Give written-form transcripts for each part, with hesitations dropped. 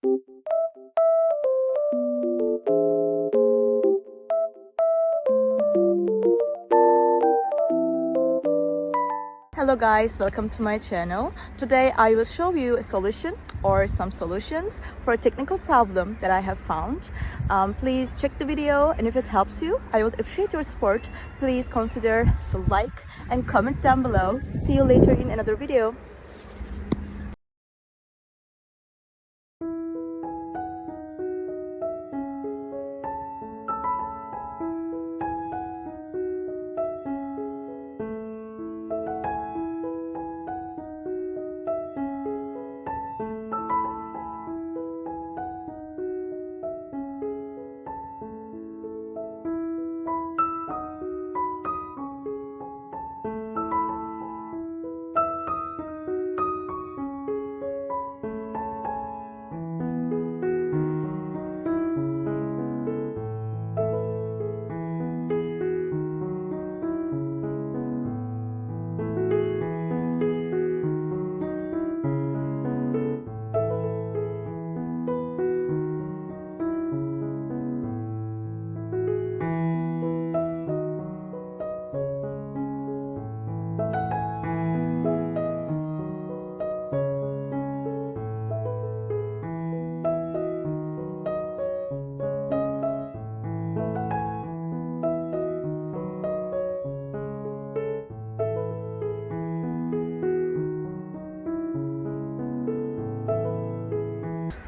Hello guys, welcome to my channel. Today I will show you a solution or some solutions for a technical problem that I have found. Please check the video, and if it helps you, I would appreciate your support. Please consider to like and comment down below. See you later in another video.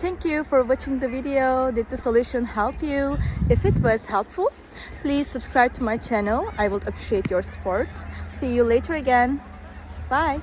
Thank you for watching the video. Did the solution help you? If it was helpful, please subscribe to my channel. I would appreciate your support. See you later again. Bye.